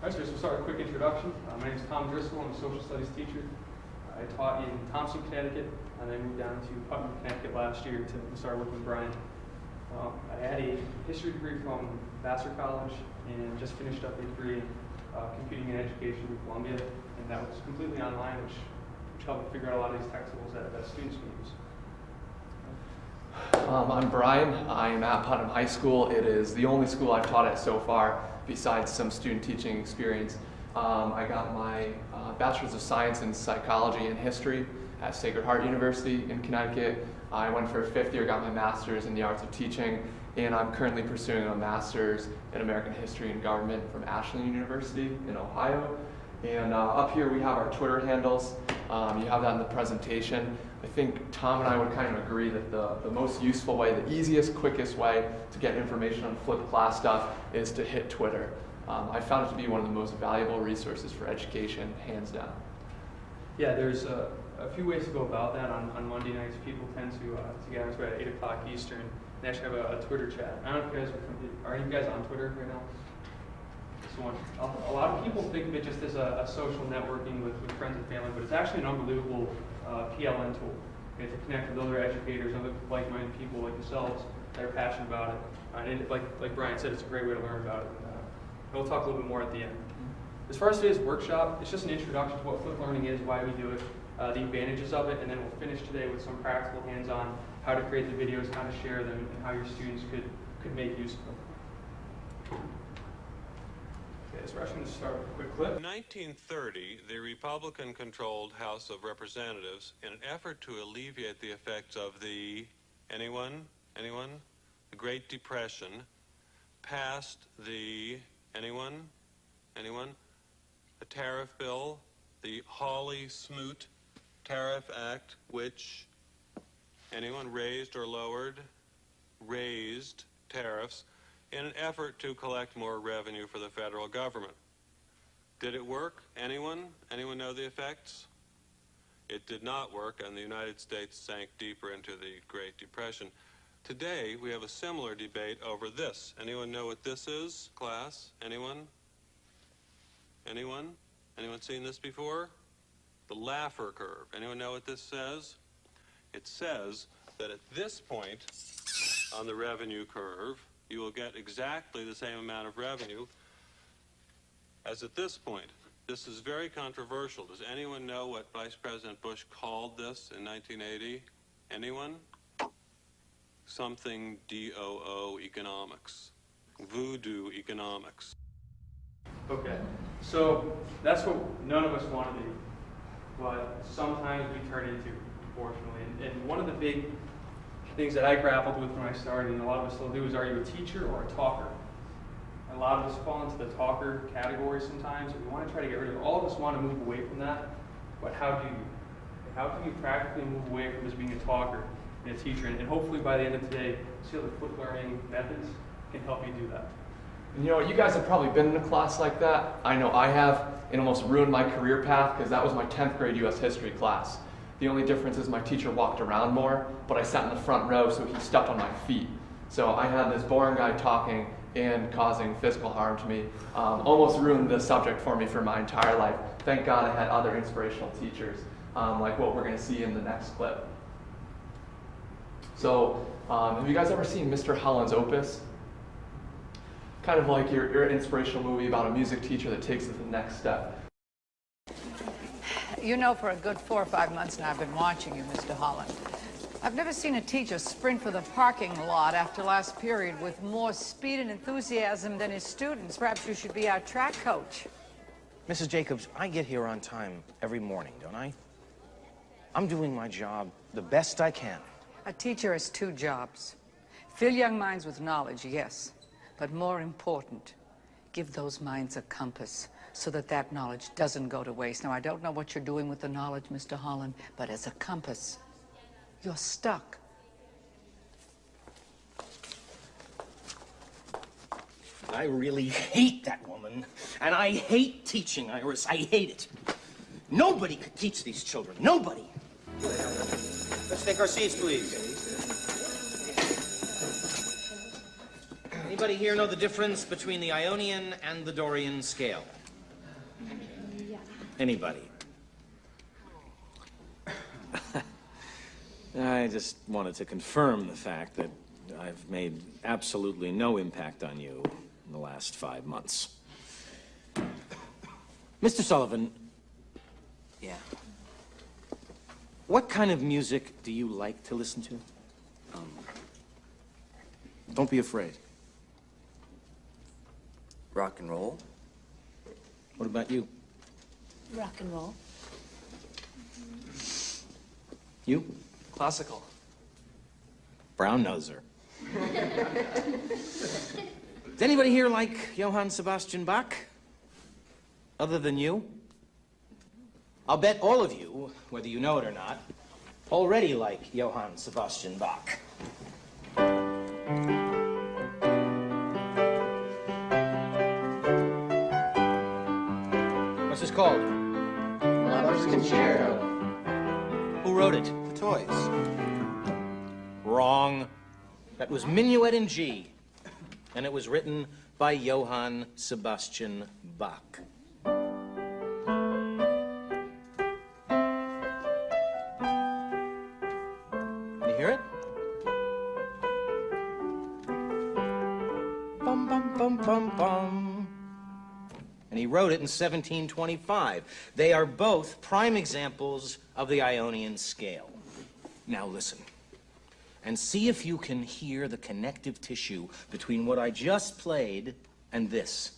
All right, so we'll start with a quick introduction. My name is Driscoll. I'm a social studies teacher. I taught in Thompson, Connecticut, and then moved down to Putnam, Connecticut last year to start working with Brian. I had a history degree from Vassar College and just finished up a degree in computing and education from Columbia, and that was completely online, which helped me figure out a lot of these textuals that students can use. I'm Brian. I'm at Putnam High School. It is the only school I've taught at so far, besides some student teaching experience. I got my Bachelor's of Science in Psychology and History at Sacred Heart University in Connecticut. I went for a 5th year, got my Master's in the Arts of Teaching, and I'm currently pursuing a Master's in American History and Government from Ashland University in Ohio. And up here we have our Twitter handles. You have that in the presentation. I think Tom and I would kind of agree that the most useful way, the easiest, quickest way to get information on flipped class stuff is to hit Twitter. I found it to be one of the most valuable resources for education, hands down. Yeah, there's a few ways to go about that. On Monday nights, people tend to get into it at 8 o'clock Eastern. They actually have a Twitter chat. I don't know if you guys are you guys on Twitter right now? A lot of people think of it just as a social networking with friends and family, but it's actually an unbelievable PLN tool. To connect with other educators, other like-minded people like yourselves that are passionate about it. And like Brian said, it's a great way to learn about it. We'll talk a little bit more at the end. As far as today's workshop, it's just an introduction to what flipped learning is, why we do it, the advantages of it, and then we'll finish today with some practical hands-on how to create the videos, how to share them, and how your students could make use of them. Okay, so we're actually going to start with a quick clip. In 1930, the Republican-controlled House of Representatives, in an effort to alleviate the effects of the, anyone? The Great Depression, passed the, anyone? A tariff bill, the Hawley-Smoot Tariff Act, which, anyone, raised or lowered? Raised tariffs in an effort to collect more revenue for the federal government. Did it work? Anyone? Anyone know the effects? It did not work, and the United States sank deeper into the Great Depression. Today, we have a similar debate over this. Anyone know what this is, class? Anyone? Anyone seen this before? The Laffer Curve. Anyone know what this says? It says that at this point on the revenue curve, you will get exactly the same amount of revenue as at this point. This is very controversial. Does anyone know what Vice President Bush called this in 1980? Anyone? Something DOO economics. Voodoo economics. Okay, so that's what none of us want to be, but sometimes we turn into, unfortunately. And one of the big things that I grappled with when I started, and a lot of us still do, is are you a teacher or a talker? A lot of us fall into the talker category sometimes, and we want to try to get rid of it. All of us want to move away from that, but how do you? How can you practically move away from just being a talker and a teacher? And hopefully by the end of today, see the flipped learning methods can help you do that. And you know, you guys have probably been in a class like that. I know I have. It almost ruined my career path because that was my 10th grade U.S. history class. The only difference is my teacher walked around more, but I sat in the front row, so he stepped on my feet. So I had this boring guy talking and causing physical harm to me. Almost ruined the subject for me for my entire life. Thank God I had other inspirational teachers, like what we're going to see in the next clip. So, have you guys ever seen Mr. Holland's Opus? Kind of like your inspirational movie about a music teacher that takes it to the next step. You know, for a good 4 or 5 months now, I've been watching you, Mr. Holland. I've never seen a teacher sprint for the parking lot after last period with more speed and enthusiasm than his students. Perhaps you should be our track coach. Mrs. Jacobs, I get here on time every morning, don't I? I'm doing my job the best I can. A teacher has 2 jobs. Fill young minds with knowledge, yes. But more important, give those minds a compass so that that knowledge doesn't go to waste. Now, I don't know what you're doing with the knowledge, Mr. Holland, but as a compass, you're stuck. I really hate that woman, and I hate teaching, Iris. I hate it. Nobody could teach these children. Nobody. Let's take our seats, please. Anybody here know the difference between the Ionian and the Dorian scale? Anybody? I just wanted to confirm the fact that I've made absolutely no impact on you in the last 5 months. Mr. Sullivan. Yeah. What kind of music do you like to listen to? Don't be afraid. Rock and roll. What about you? Rock and roll. You? Classical. Brown noser. Does anybody here like Johann Sebastian Bach? Other than you? I'll bet all of you, whether you know it or not, already like Johann Sebastian Bach. What's this called? Lover's Concerto. Who wrote it? The Toys. Wrong. That was Minuet in G, and it was written by Johann Sebastian Bach. Can you hear it? Bum, bum, bum, bum, bum. And he wrote it in 1725. They are both prime examples of the Ionian scale. Now listen, and see if you can hear the connective tissue between what I just played and this.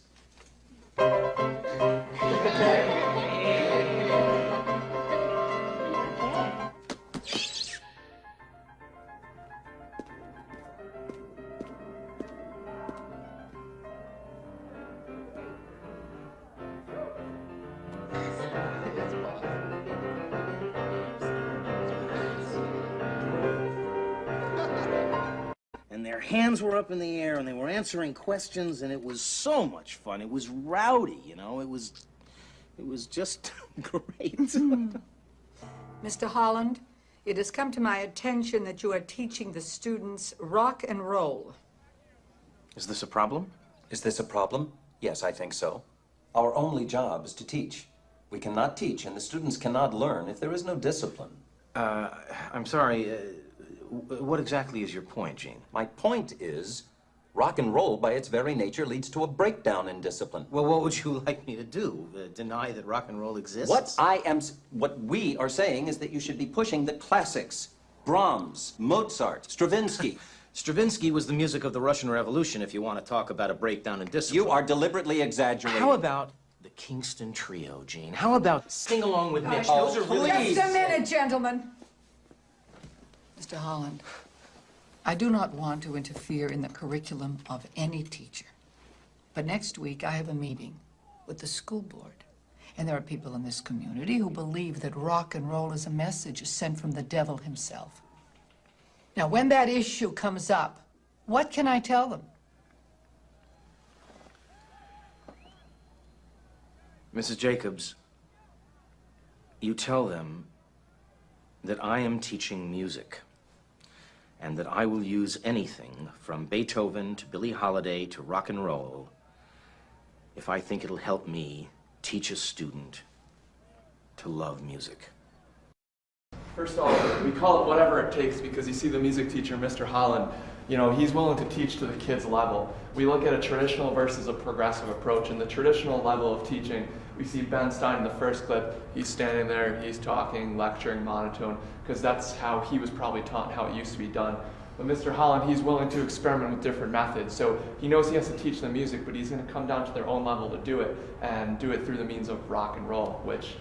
And their hands were up in the air, and they were answering questions, and it was so much fun. It was rowdy, you know. It was just great. Mr. Holland, it has come to my attention that you are teaching the students rock and roll. Is this a problem? Is this a problem? Yes, I think so. Our only job is to teach. We cannot teach, and the students cannot learn if there is no discipline. I'm sorry. What exactly is your point, Gene? My point is, rock and roll, by its very nature, leads to a breakdown in discipline. Well, what would you like me to do? Deny that rock and roll exists? What we are saying is that you should be pushing the classics. Brahms, Mozart, Stravinsky. Stravinsky was the music of the Russian Revolution, if you want to talk about a breakdown in discipline. You are deliberately exaggerating. How about the Kingston Trio, Gene? How about Sing Along with Mitch? Those are really... Just a minute, gentlemen. Mr. Holland, I do not want to interfere in the curriculum of any teacher. But next week, I have a meeting with the school board. And there are people in this community who believe that rock and roll is a message sent from the devil himself. Now, when that issue comes up, what can I tell them? Mrs. Jacobs, you tell them that I am teaching music, and that I will use anything from Beethoven to Billie Holiday to rock and roll if I think it'll help me teach a student to love music. First of all, we call it whatever it takes because you see the music teacher, Mr. Holland, you know, he's willing to teach to the kids' level. We look at a traditional versus a progressive approach. In the traditional level of teaching, we see Ben Stein in the first clip. He's standing there, he's talking, lecturing monotone, because that's how he was probably taught and how it used to be done. But Mr. Holland, he's willing to experiment with different methods. So he knows he has to teach them music, but he's going to come down to their own level to do it, and do it through the means of rock and roll, which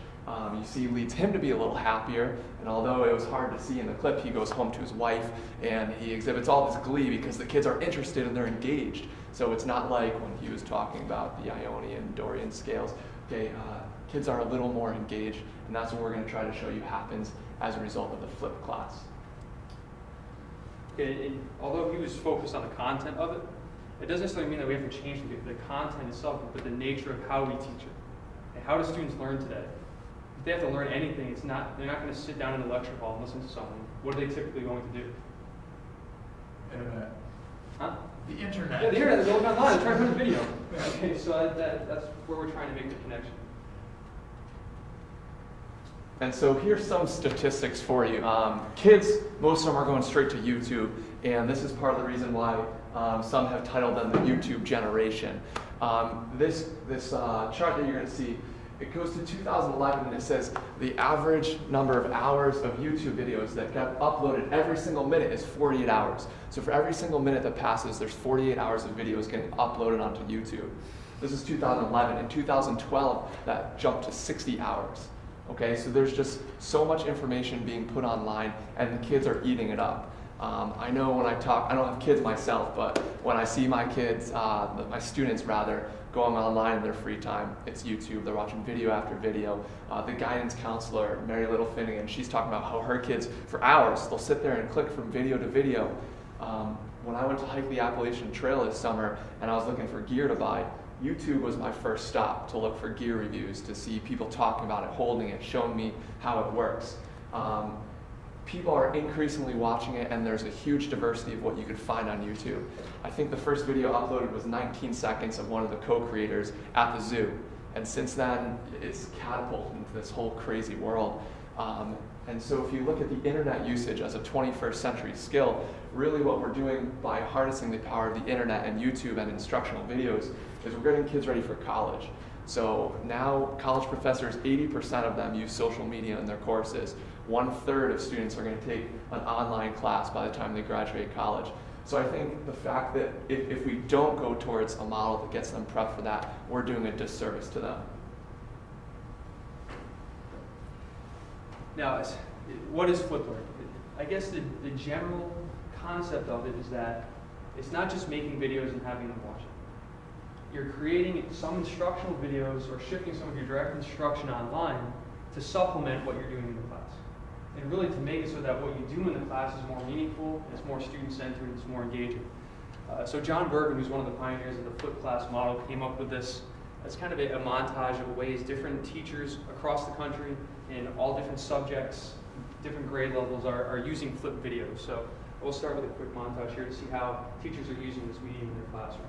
you see leads him to be a little happier. And although it was hard to see in the clip, he goes home to his wife and he exhibits all this glee because the kids are interested and they're engaged. So it's not like when he was talking about the Ionian, Dorian scales. Okay, kids are a little more engaged, and that's what we're going to try to show you happens as a result of the flipped class. Okay, and although he was focused on the content of it, it doesn't necessarily mean that we have to change the content itself, but the nature of how we teach it. And how do students learn today? If they have to learn anything, they're not going to sit down in a lecture hall and listen to someone. What are they typically going to do? Internet. Huh? The internet. Yeah, the internet. They're looking online. They're trying to put a video. Okay, so that's where we're trying to make the connection. And so here's some statistics for you. Kids, most of them are going straight to YouTube, and this is part of the reason why some have titled them the YouTube generation. This chart that you're going to see, it goes to 2011, and it says the average number of hours of YouTube videos that get uploaded every single minute is 48 hours. So for every single minute that passes, there's 48 hours of videos getting uploaded onto YouTube. This is 2011. In 2012, that jumped to 60 hours. Okay, so there's just so much information being put online, and the kids are eating it up. I know when I talk, I don't have kids myself, but when I see my kids, my students rather, going online in their free time, it's YouTube. They're watching video after video. The guidance counselor, Mary Little Finnegan, she's talking about how her kids, for hours, they'll sit there and click from video to video. When I went to hike the Appalachian Trail this summer and I was looking for gear to buy, YouTube was my first stop to look for gear reviews, to see people talking about it, holding it, showing me how it works. People are increasingly watching it, and there's a huge diversity of what you could find on YouTube. I think the first video uploaded was 19 seconds of one of the co-creators at the zoo. And since then, it's catapulted into this whole crazy world. And so if you look at the internet usage as a 21st century skill, really what we're doing by harnessing the power of the internet and YouTube and instructional videos is we're getting kids ready for college. So now college professors, 80% of them use social media in their courses. 1/3 of students are going to take an online class by the time they graduate college. So I think the fact that if we don't go towards a model that gets them prepped for that, we're doing a disservice to them. Now, what is flip learning? I guess the general concept of it is that it's not just making videos and having them watch it. You're creating some instructional videos or shifting some of your direct instruction online to supplement what you're doing in the class. And really to make it so that what you do in the class is more meaningful, it's more student-centered, it's more engaging. So John Bergen, who's one of the pioneers of the flipped class model, came up with this as kind of a montage of ways different teachers across the country in all different subjects, different grade levels are using flipped videos. So we'll start with a quick montage here to see how teachers are using this medium in their classroom.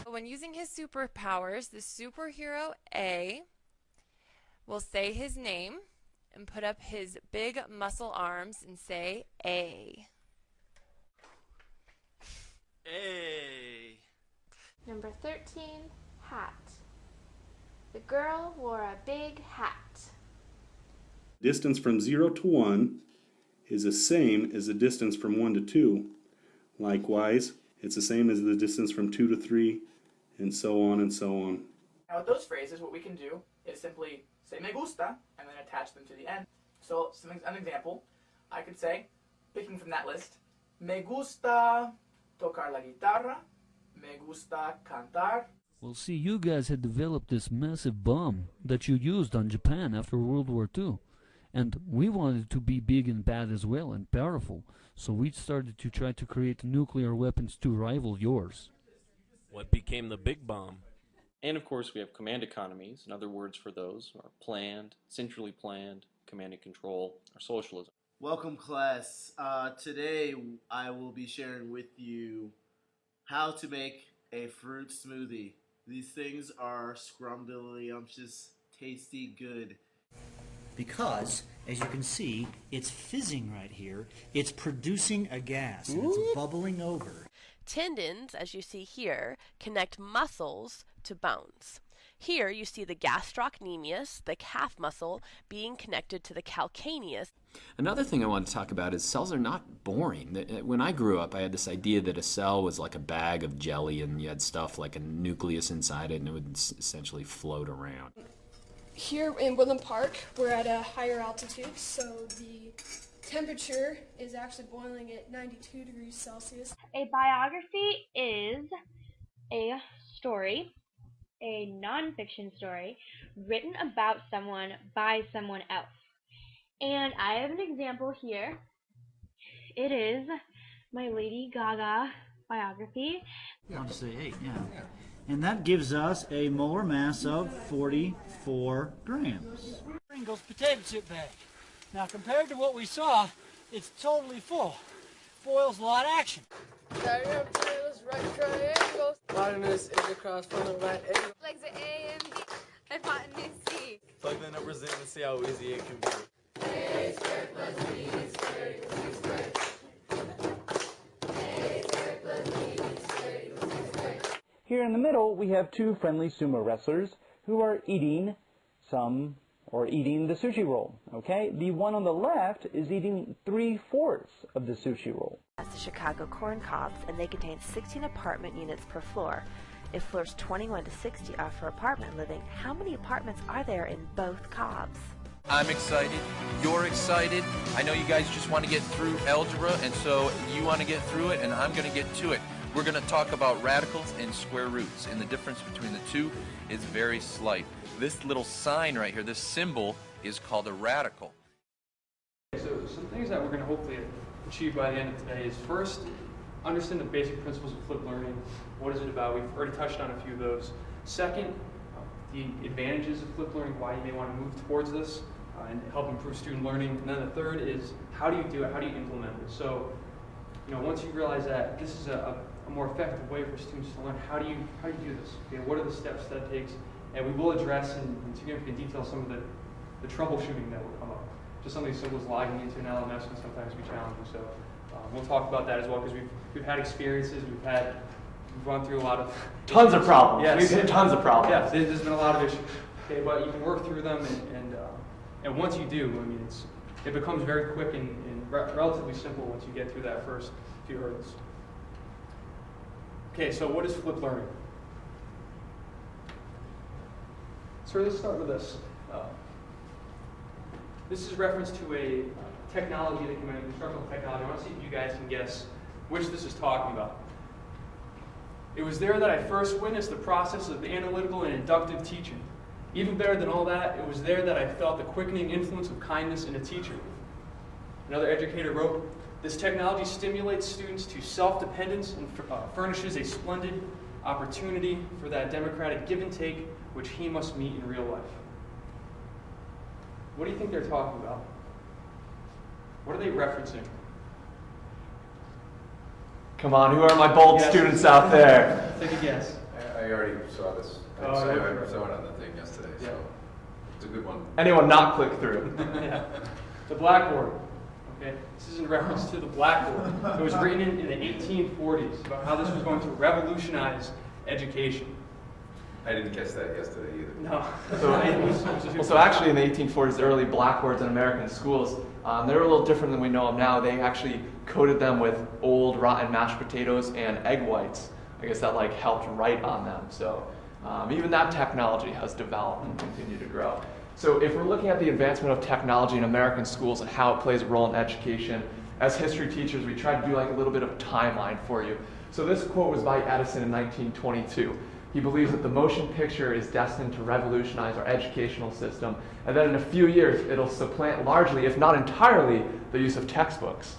When using his superpowers, the superhero A will say his name and put up his big muscle arms and say A. A. Number 13, hat. The girl wore a big hat. Distance from 0 to 1 is the same as the distance from 1 to 2. Likewise, it's the same as the distance from 2 to 3, and so on and so on. Now with those phrases, what we can do is simply say me gusta and then attach them to the end. So an example, I could say, picking from that list, me gusta tocar la guitarra, me gusta cantar. Well, see, you guys had developed this massive bomb that you used on Japan after World War II. And we wanted it to be big and bad as well and powerful. So we started to try to create nuclear weapons to rival yours. What became the big bomb? And of course we have command economies, and other words for those are planned, centrally planned, command and control, or socialism. Welcome class. Today I will be sharing with you how to make a fruit smoothie. These things are scrumdiddlyumptious, tasty good. Because, as you can see, it's fizzing right here. It's producing a gas, and it's bubbling over. Tendons, as you see here, connect muscles to bones. Here you see the gastrocnemius, the calf muscle, being connected to the calcaneus. Another thing I want to talk about is cells are not boring. When I grew up, I had this idea that a cell was like a bag of jelly and you had stuff like a nucleus inside it and it would essentially float around. Here in Woodland Park, we're at a higher altitude, so the temperature is actually boiling at 92 degrees Celsius. A biography is a story, a non-fiction story, written about someone by someone else. And I have an example here. It is my Lady Gaga biography. I'll just say 8, yeah. And that gives us a molar mass of 44 grams. Pringles potato chip bag. Now compared to what we saw, it's totally full. Boils a lot of action. Diagram of triangles, right triangles. Hypotenuse is across from the right angle. Legs are A and B. Hypotenuse C. Plug the numbers in and see how easy it can be. A squared plus B squared equals C squared. A squared plus B squared equals C squared. Here in the middle, we have two friendly sumo wrestlers who are eating the sushi roll, okay? The one on the left is eating 3/4 of the sushi roll. That's the Chicago corn cobs, and they contain 16 apartment units per floor. If floors 21 to 60 are for apartment living, how many apartments are there in both cobs? I'm excited. You're excited. I know you guys just want to get through algebra, and so you want to get through it, and I'm going to get to it. We're going to talk about radicals and square roots, and the difference between the two is very slight. This little sign right here, this symbol, is called a radical. So some things that we're going to hopefully achieve by the end of today is first, understand the basic principles of flipped learning. What is it about? We've already touched on a few of those. Second, the advantages of flipped learning, why you may want to move towards this and help improve student learning. And then the third is, how do you do it? How do you implement it? So, once you realize that this is a more effective way for students to learn, how do you do this? Okay, what are the steps that takes? And we will address in significant detail some of the troubleshooting that will come up. Just something as simple as logging into an LMS can sometimes be challenging. So we'll talk about that as well, because we've had experiences, we've gone through a lot of Tons of problems. Yes. We've hit tons of problems. Yes, there's been a lot of issues. Okay, but you can work through them, and once you do, I mean, it becomes very quick and relatively simple once you get through that first few hurdles. Okay, so what is flipped learning? So let's start with this. This is reference to a technology that came out, instructional technology. I want to see if you guys can guess which this is talking about. It was there that I first witnessed the process of analytical and inductive teaching. Even better than all that, it was there that I felt the quickening influence of kindness in a teacher. Another educator wrote, "This technology stimulates students to self-dependence and furnishes a splendid opportunity for that democratic give and take which he must meet in real life." What do you think they're talking about? What are they referencing? Come on, who are my bold students out there? Take a guess. I already saw this. I saw it on the thing yesterday, so it's a good one. Anyone not click through? Yeah. The blackboard. Okay, this is in reference to the blackboard. It was written in the 1840s about how this was going to revolutionize education. I didn't catch that yesterday either. No. So actually in the 1840s, the early blackboards in American schools, they were a little different than we know them now. They actually coated them with old rotten mashed potatoes and egg whites. I guess that helped write on them. So even that technology has developed and continued to grow. So if we're looking at the advancement of technology in American schools and how it plays a role in education, as history teachers, we tried to do a little bit of timeline for you. So this quote was by Edison in 1922. He believes that the motion picture is destined to revolutionize our educational system, and that in a few years it'll supplant largely, if not entirely, the use of textbooks.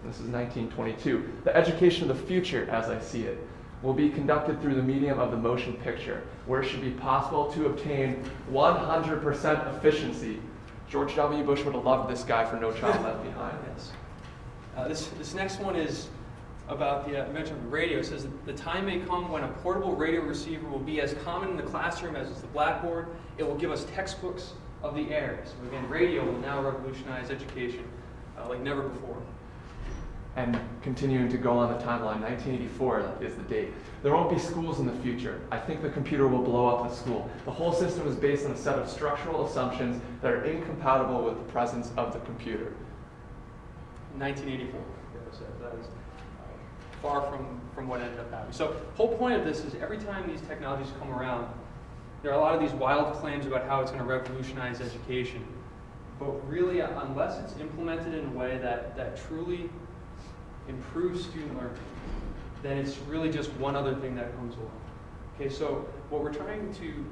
This is 1922. The education of the future, as I see it, will be conducted through the medium of the motion picture, where it should be possible to obtain 100% efficiency. George W. Bush would have loved this guy for No Child Left Behind. Yes. This next one is about the invention of radio. It says that the time may come when a portable radio receiver will be as common in the classroom as is the blackboard. It will give us textbooks of the air. So again, radio will now revolutionize education like never before. And continuing to go on the timeline, 1984 is the date. There won't be schools in the future. I think the computer will blow up the school. The whole system is based on a set of structural assumptions that are incompatible with the presence of the computer. 1984. That is far from what ended up happening. So the whole point of this is every time these technologies come around, there are a lot of these wild claims about how it's going to revolutionize education. But really, unless it's implemented in a way that truly improves student learning, then it's really just one other thing that comes along. Okay, so what we're trying to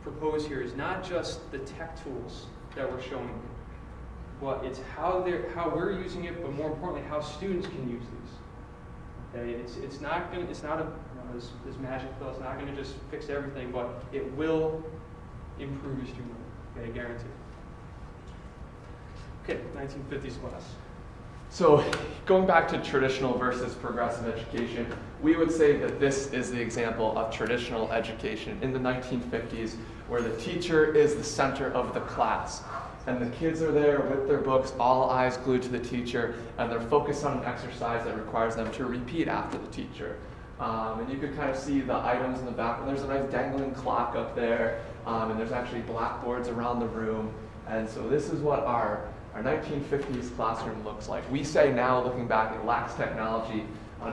propose here is not just the tech tools that we're showing you, but it's how we're using it, but more importantly, how students can use these. Okay, it's not a This magic pill is not going to just fix everything, but it will improve your student learning. Okay, guaranteed. Okay, 1950s class. So going back to traditional versus progressive education, we would say that this is the example of traditional education in the 1950s, where the teacher is the center of the class. And the kids are there with their books, all eyes glued to the teacher, and they're focused on an exercise that requires them to repeat after the teacher. And you can kind of see the items in the background. There's a nice dangling clock up there, and there's actually blackboards around the room. And so this is what our 1950s classroom looks like. We say now, looking back, it lacks technology.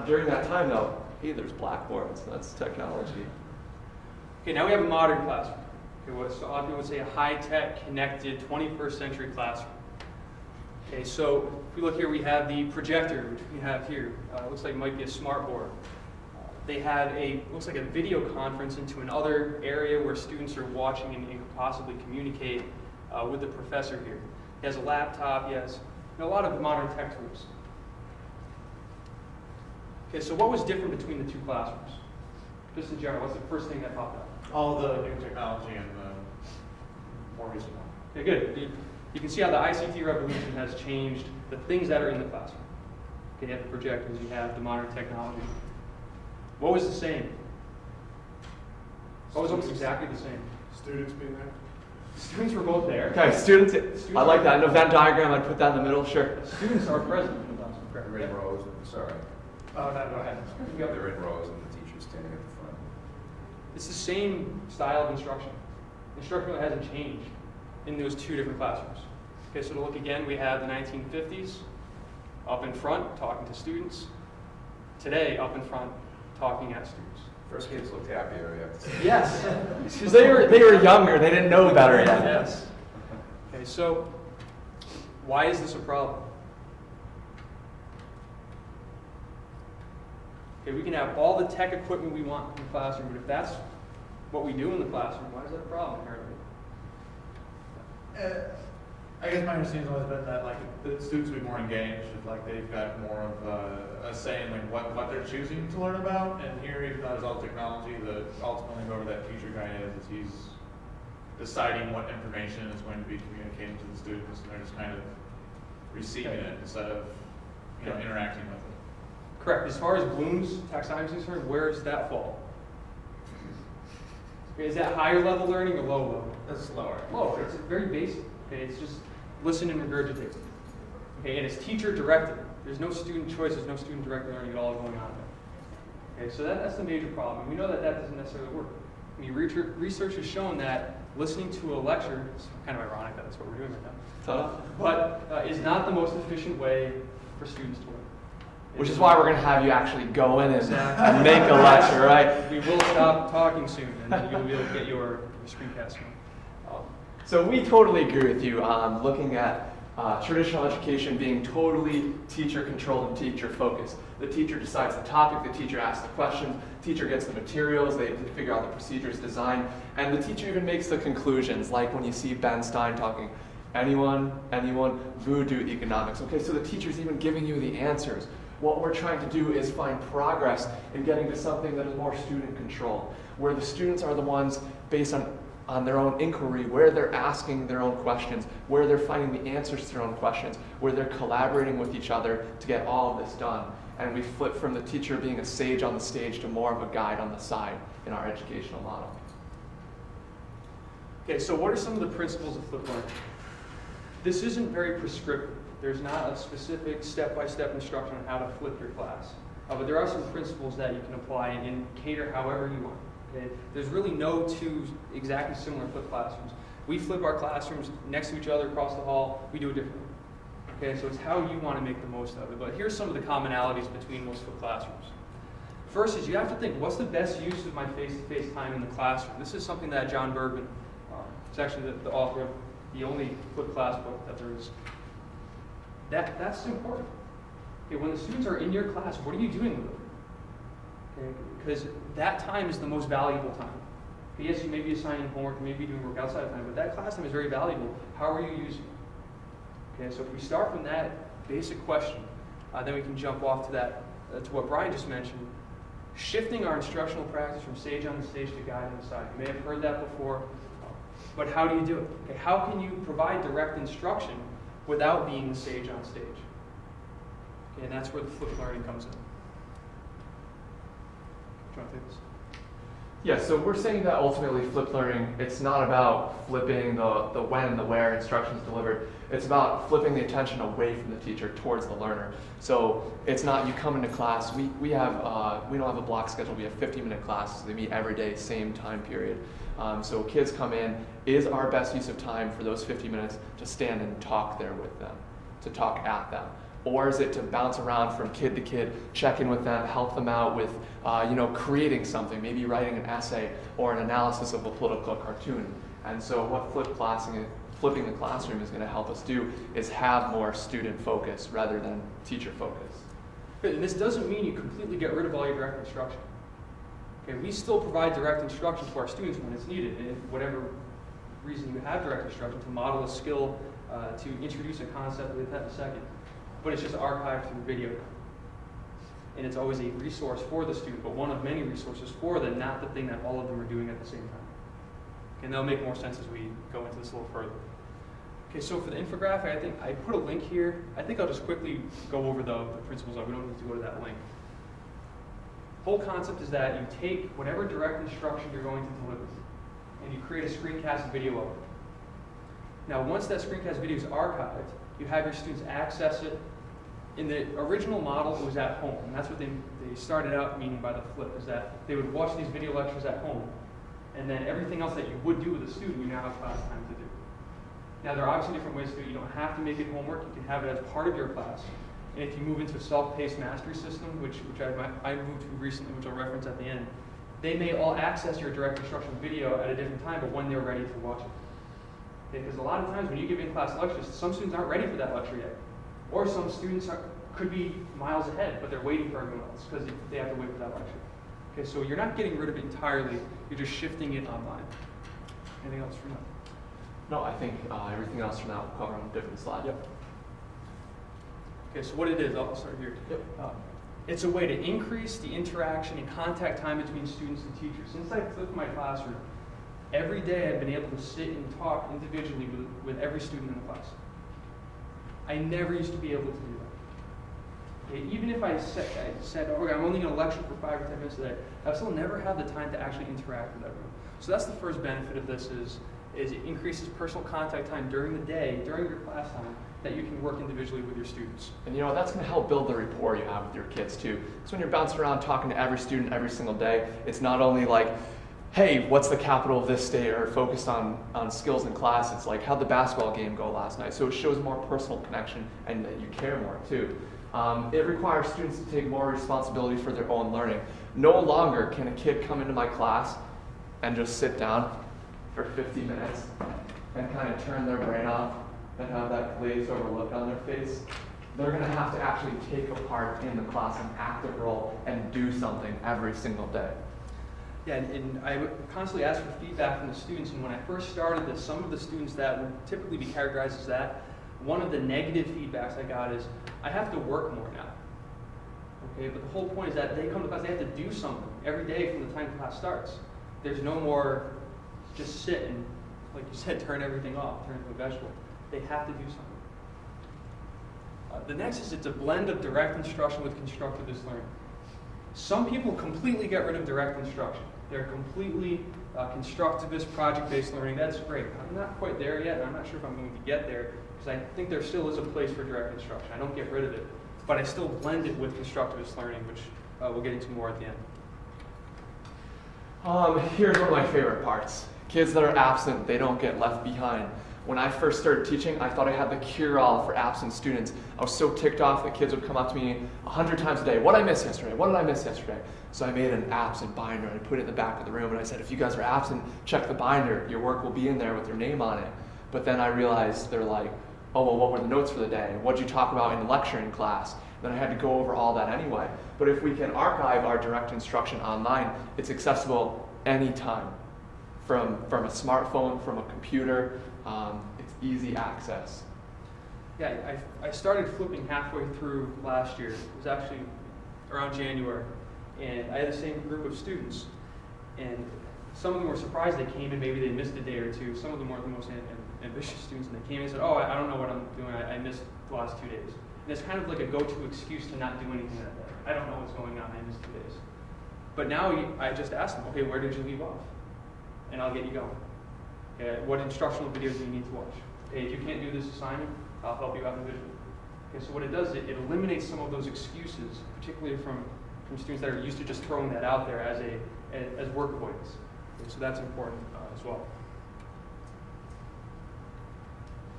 During that time, though, hey, there's blackboards. That's technology. Okay, now we have a modern classroom. Okay, so a lot of people would say a high-tech, connected, 21st century classroom. Okay, so if we look here, we have the projector, which we have here. It looks like it might be a smart board. They have looks like a video conference into another area where students are watching and could possibly communicate with the professor here. He has a laptop, he has a lot of modern tech tools. Okay, so what was different between the two classrooms? Just in general, what's the first thing that popped up? All the new technology and the more recent one. Okay, good. You can see how the ICT revolution has changed the things that are in the classroom. Okay, you have the projectors, you have the modern technology. What was the same? What was almost exactly the same? Students being there. Students were both there. Okay, students I like that. An event diagram, I'd put that in the middle, sure. Students are present in the classroom. They're in rows, sorry. Oh, no, go ahead. They're in rows and the teacher's standing at the front. It's the same style of instruction. Instruction really hasn't changed in those two different classrooms. Okay, so to look again, we have the 1950s up in front talking to students. Today, up in front talking at students. First kids looked happier, you have to say. Yes. they were younger, they didn't know better yet. Yes. Okay, so why is this a problem? Okay, we can have all the tech equipment we want in the classroom, but if that's what we do in the classroom, why is that a problem inherently? I guess my understanding has always been that the students will be more engaged, if they've got more of a say in what they're choosing to learn about. And here, even though there's all technology, ultimately whoever that teacher guy is he's deciding what information is going to be communicated to the students, and they're just kind of receiving it instead of interacting with it. Correct. As far as Bloom's taxonomy is concerned, where does that fall? Okay, is that higher level learning or low level? That's lower. Lower. It's very basic. Okay, it's just listen and regurgitate. Okay, and it's teacher directed. There's no student choice. There's no student directed learning at all going on there. Okay, so that's the major problem. We know that doesn't necessarily work. I mean, research has shown that listening to a lecture, it's kind of ironic that that's what we're doing right now, but is not the most efficient way for students to learn. Which is why we're going to have you actually go in and make a lecture, right? We will stop talking soon, and then you'll be able to get your screencast on. So we totally agree with you on looking at traditional education being totally teacher-controlled and teacher-focused. The teacher decides the topic, the teacher asks the questions, the teacher gets the materials, they figure out the procedures, design, and the teacher even makes the conclusions, like when you see Ben Stein talking, anyone, voodoo economics. Okay, so the teacher's even giving you the answers. What we're trying to do is find progress in getting to something that is more student-controlled, where the students are the ones, based on their own inquiry, where they're asking their own questions, where they're finding the answers to their own questions, where they're collaborating with each other to get all of this done. And we flip from the teacher being a sage on the stage to more of a guide on the side in our educational model. Okay, so what are some of the principles of flipped learning? This isn't very prescriptive. There's not a specific step-by-step instruction on how to flip your class. But there are some principles that you can apply and cater however you want. Okay? There's really no two exactly similar flipped classrooms. We flip our classrooms next to each other across the hall. We do it differently. Okay, so it's how you want to make the most of it. But here's some of the commonalities between most flipped classrooms. First is you have to think, what's the best use of my face-to-face time in the classroom? This is something that John Bergman, is actually the author of the only flipped class book that there is. That's important. Okay, when the students are in your class, what are you doing with them? Okay, because that time is the most valuable time. Okay, yes, you may be assigning homework, you may be doing work outside of time, but that class time is very valuable. How are you using it? Okay, so if we start from that basic question, then we can jump off to that, to what Brian just mentioned. shifting our instructional practice from sage on the stage to guide on the side. You may have heard that before, but how do you do it? Okay, how can you provide direct instruction without being the sage on stage? Okay, and that's where the flipped learning comes in. Do you want to take this? Yeah, so we're saying that ultimately flipped learning, it's not about flipping the when and the where instruction is delivered. It's about flipping the attention away from the teacher towards the learner. So it's not you come into class, we don't have a block schedule, we have 50-minute classes. They meet every day, same time period. So kids come in, is our best use of time for those 50 minutes to stand and talk there with them, to talk at them? Or is it to bounce around from kid to kid, check in with them, help them out with creating something, maybe writing an essay or an analysis of a political cartoon? And so what flipping the classroom is going to help us do is have more student focus rather than teacher focus. And this doesn't mean you completely get rid of all your direct instruction. Okay, we still provide direct instruction to our students when it's needed, and whatever reason you have direct instruction, to model a skill, to introduce a concept, we'll hit that in a second. But it's just archived through video. And it's always a resource for the student, but one of many resources for them, not the thing that all of them are doing at the same time. Okay, and that'll make more sense as we go into this a little further. Okay, so for the infographic, I think I put a link here. I think I'll just quickly go over the principles of it. We don't need to go to that link. Whole concept is that you take whatever direct instruction you're going to deliver, and you create a screencast video of it. Now, once that screencast video is archived, you have your students access it. In the original model, it was at home, and that's what they started out meaning by the flip, is that they would watch these video lectures at home, and then everything else that you would do with a student, you now have class time to do. Now, there are obviously different ways to do it. You don't have to make it homework. You can have it as part of your class. And if you move into a self-paced mastery system, which I moved to recently, which I'll reference at the end, they may all access your direct instruction video at a different time, but when they're ready to watch it. Because a lot of times when you give in-class lectures, some students aren't ready for that lecture yet. Or some students could be miles ahead, but they're waiting for everyone else because they have to wait for that lecture. Okay, so you're not getting rid of it entirely, you're just shifting it online. Anything else from that? No, I think everything else from that will cover on a different slide. Yep. Okay, so what it is, I'll start here. Yep. It's a way to increase the interaction and contact time between students and teachers. Since I flipped my classroom, every day I've been able to sit and talk individually with every student in the class. I never used to be able to do that. Okay, even if I said, okay, I'm only going to lecture for 5 or 10 minutes a day, I still never have the time to actually interact with everyone. So that's the first benefit of this is it increases personal contact time during the day, during your class time, that you can work individually with your students. And that's going to help build the rapport you have with your kids too. So when you're bouncing around talking to every student every single day, it's not only like, hey, what's the capital of this state, or focused on skills in class. It's like, how'd the basketball game go last night? So it shows more personal connection and that you care more too. It requires students to take more responsibility for their own learning. No longer can a kid come into my class and just sit down for 50 minutes and kind of turn their brain off and have that glazed over look on their face. They're going to have to actually take a part in the class, an active role, and do something every single day. Yeah, and I would constantly ask for feedback from the students, and when I first started this, some of the students that would typically be categorized as that, one of the negative feedbacks I got is, I have to work more now. Okay, but the whole point is that they come to class, they have to do something every day from the time class starts. There's no more just sit and, like you said, turn everything off, turn into a vegetable. They have to do something. The next is it's a blend of direct instruction with constructivist learning. Some people completely get rid of direct instruction. They're completely constructivist, project-based learning. That's great. I'm not quite there yet, and I'm not sure if I'm going to get there, because I think there still is a place for direct instruction. I don't get rid of it, but I still blend it with constructivist learning, which we'll get into more at the end. Here's one of my favorite parts. Kids that are absent, they don't get left behind. When I first started teaching, I thought I had the cure-all for absent students. I was so ticked off that kids would come up to me 100 times a day. What did I miss yesterday? What did I miss yesterday? So I made an absent binder and I put it in the back of the room and I said, if you guys are absent, check the binder. Your work will be in there with your name on it. But then I realized they're like, oh, well, what were the notes for the day? What did you talk about in the lecturing class? Then I had to go over all that anyway. But if we can archive our direct instruction online, it's accessible anytime. From a smartphone, from a computer, it's easy access. Yeah, I started flipping halfway through last year. It was actually around January. And I had the same group of students, and some of them were surprised they came in, maybe they missed a day or two. Some of them weren't the most ambitious students, and they came in and said, oh, I don't know what I'm doing, I missed the last 2 days. And it's kind of like a go-to excuse to not do anything that day. I don't know what's going on, I missed 2 days. But now I just ask them, okay, where did you leave off? And I'll get you going. Okay, what instructional videos do you need to watch? Okay, if you can't do this assignment, I'll help you out individually. Okay, so what it does, it eliminates some of those excuses, particularly from students that are used to just throwing that out there as work avoidance. Okay, so that's important as well.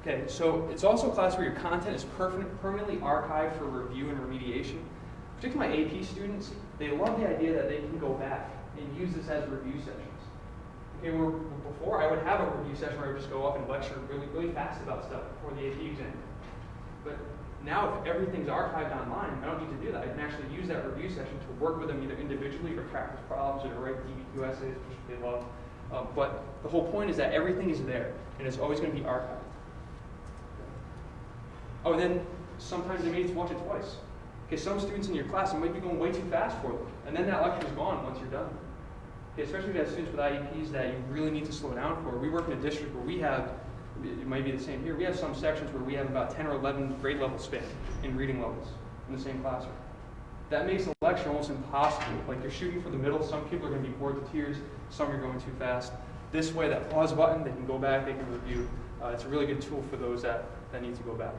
Okay, so it's also a class where your content is permanently archived for review and remediation. Particularly my AP students, they love the idea that they can go back and use this as review sessions. Okay, where before I would have a review session where I would just go up and lecture really fast about stuff before the AP exam. But now if everything's archived online, I don't need to do that. I can actually use that review session to work with them either individually or practice problems or to write DBQ essays, which they love. But the whole point is that everything is there, and it's always going to be archived. Oh, and then sometimes they may need to watch it twice. Okay, some students in your class, it might be going way too fast for them, and then that lecture is gone once you're done. Okay, especially if you have students with IEPs that you really need to slow down for. We work in a district where we have, it might be the same here, we have some sections where we have about 10 or 11 grade level span in reading levels in the same classroom. That makes the lecture almost impossible. Like you're shooting for the middle, some people are going to be bored to tears, some are going too fast. This way, that pause button, they can go back, they can review. It's a really good tool for those that need to go back.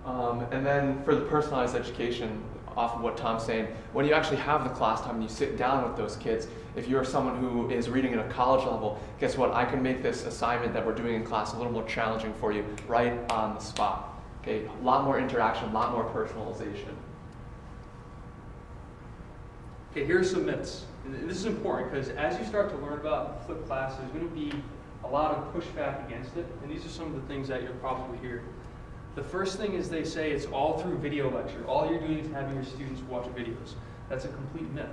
And then for the personalized education, off of what Tom's saying, when you actually have the class time and you sit down with those kids, if you're someone who is reading at a college level, guess what? I can make this assignment that we're doing in class a little more challenging for you right on the spot. Okay, a lot more interaction, a lot more personalization. Okay, here are some myths. And this is important because as you start to learn about flipped class, there's going to be a lot of pushback against it, and these are some of the things that you'll probably hear. The first thing is they say it's all through video lecture. All you're doing is having your students watch videos. That's a complete myth.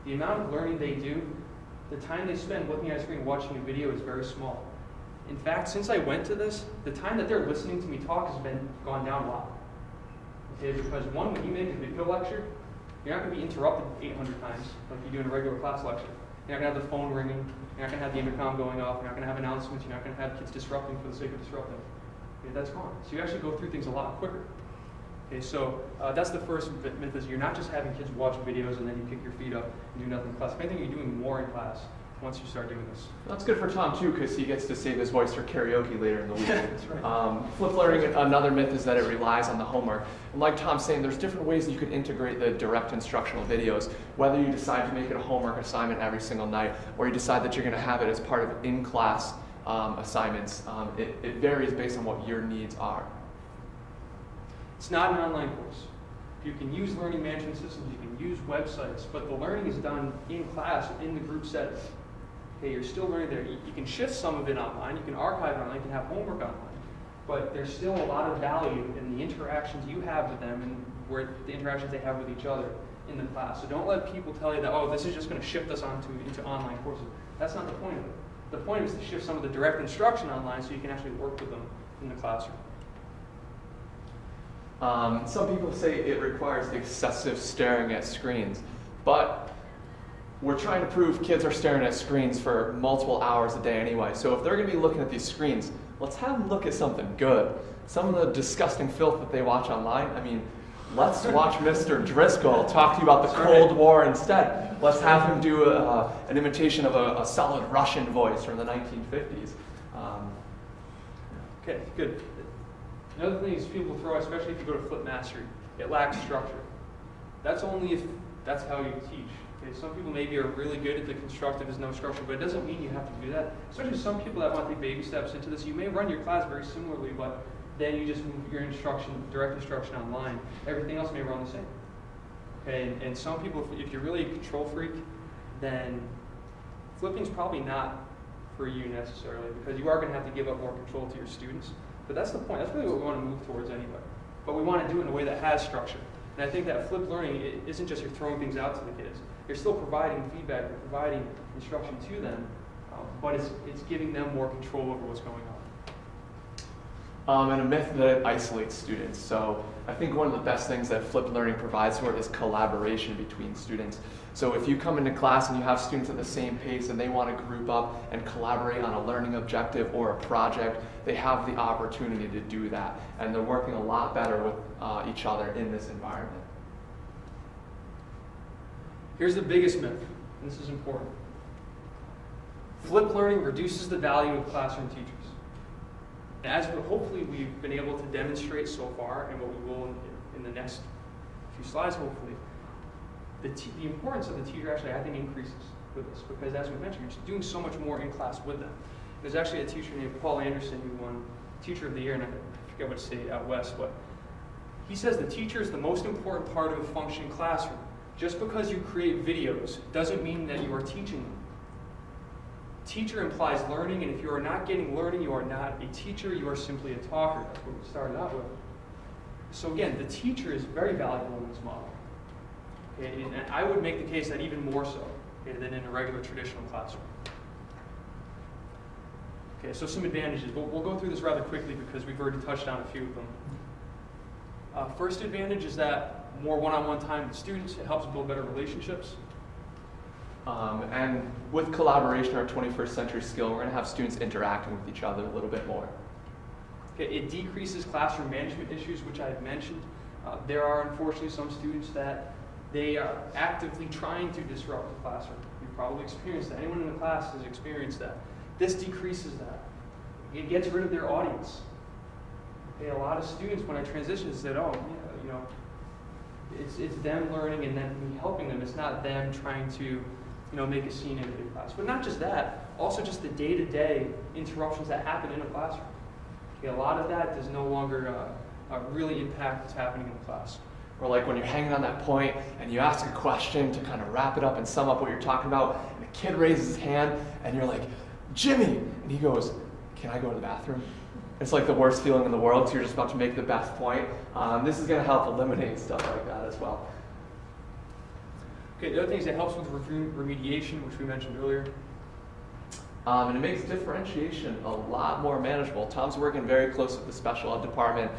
The amount of learning they do, the time they spend looking at a screen watching a video is very small. In fact, since I went to this, the time that they're listening to me talk has gone down a lot. Okay, because one, when you make a video lecture, you're not going to be interrupted 800 times like you do in a regular class lecture. You're not going to have the phone ringing. You're not going to have the intercom going off. You're not going to have announcements. You're not going to have kids disrupting for the sake of disrupting. Okay, that's gone. So you actually go through things a lot quicker. Okay, so that's the first myth is you're not just having kids watch videos and then you kick your feet up and do nothing in class. If anything, you're doing more in class once you start doing this. That's good for Tom too, because he gets to save his voice for karaoke later in the week. That's right. Flipped learning, another myth is that it relies on the homework. And like Tom's saying, there's different ways that you can integrate the direct instructional videos. Whether you decide to make it a homework assignment every single night, or you decide that you're going to have it as part of in-class assignments, it varies based on what your needs are. It's not an online course. You can use learning management systems, you can use websites, but the learning is done in class, in the group setting. Okay, you're still learning there. You can shift some of it online, you can archive it online, you can have homework online, but there's still a lot of value in the interactions you have with them and where the interactions they have with each other in the class. So don't let people tell you that, oh, this is just going to shift us into online courses. That's not the point of it. The point is to shift some of the direct instruction online so you can actually work with them in the classroom. Some people say it requires excessive staring at screens, but we're trying to prove kids are staring at screens for multiple hours a day anyway. So if they're going to be looking at these screens, let's have them look at something good. Some of the disgusting filth that they watch online, I mean, let's watch Mr. Driscoll talk to you about the Cold War instead. Let's have him do an imitation of a solid Russian voice from the 1950s. Okay, good. Another thing is people throw, especially if you go to Flip Mastery, it lacks structure. That's only if that's how you teach. Okay, some people maybe are really good at the constructive, there's no structure, but it doesn't mean you have to do that. Especially some people that want to take baby steps into this, you may run your class very similarly, but then you just move your instruction, direct instruction online. Everything else may run the same. Okay, and some people, if you're really a control freak, then flipping's probably not for you necessarily, because you are going to have to give up more control to your students. But that's the point. That's really what we want to move towards anyway. But we want to do it in a way that has structure. And I think that flipped learning it isn't just you're throwing things out to the kids. You're still providing feedback, you're providing instruction to them, but it's giving them more control over what's going And a myth that it isolates students. So I think one of the best things that flipped learning provides for is collaboration between students. So if you come into class and you have students at the same pace and they want to group up and collaborate on a learning objective or a project, they have the opportunity to do that. And they're working a lot better with each other in this environment. Here's the biggest myth, and this is important. Flipped learning reduces the value of classroom teachers. As hopefully we've been able to demonstrate so far, and what we will in the next few slides hopefully, the importance of the teacher actually I think increases with this, because as we mentioned, you're just doing so much more in class with them. There's actually a teacher named Paul Anderson who won Teacher of the Year, and I forget what state out west, but he says the teacher is the most important part of a functioning classroom. Just because you create videos doesn't mean that you are teaching them. Teacher implies learning, and if you are not getting learning, you are not a teacher, you are simply a talker. That's what we started out with. So again, the teacher is very valuable in this model. Okay, and I would make the case that even more so, okay, than in a regular traditional classroom. Okay, so some advantages. We'll go through this rather quickly because we've already touched on a few of them. First advantage is that more one-on-one time with students. It helps build better relationships. And with collaboration, our 21st century skill, we're going to have students interacting with each other a little bit more. Okay, it decreases classroom management issues, which I've mentioned. There are unfortunately some students that they are actively trying to disrupt the classroom. You've probably experienced that. Anyone in the class has experienced that. This decreases that. It gets rid of their audience. Okay, a lot of students, when I transitioned, said, oh, yeah, you know, it's them learning and then me helping them. It's not them trying to make a scene in a class. But not just that, also just the day-to-day interruptions that happen in a classroom. Okay, a lot of that does no longer really impact what's happening in the class. Or like when you're hanging on that point and you ask a question to kind of wrap it up and sum up what you're talking about, and a kid raises his hand and you're like, Jimmy! And he goes, can I go to the bathroom? It's like the worst feeling in the world because you're just about to make the best point. This is going to help eliminate stuff like that as well. Okay, the other thing is it helps with remediation, which we mentioned earlier. And it makes differentiation a lot more manageable. Tom's working very close with the special ed department,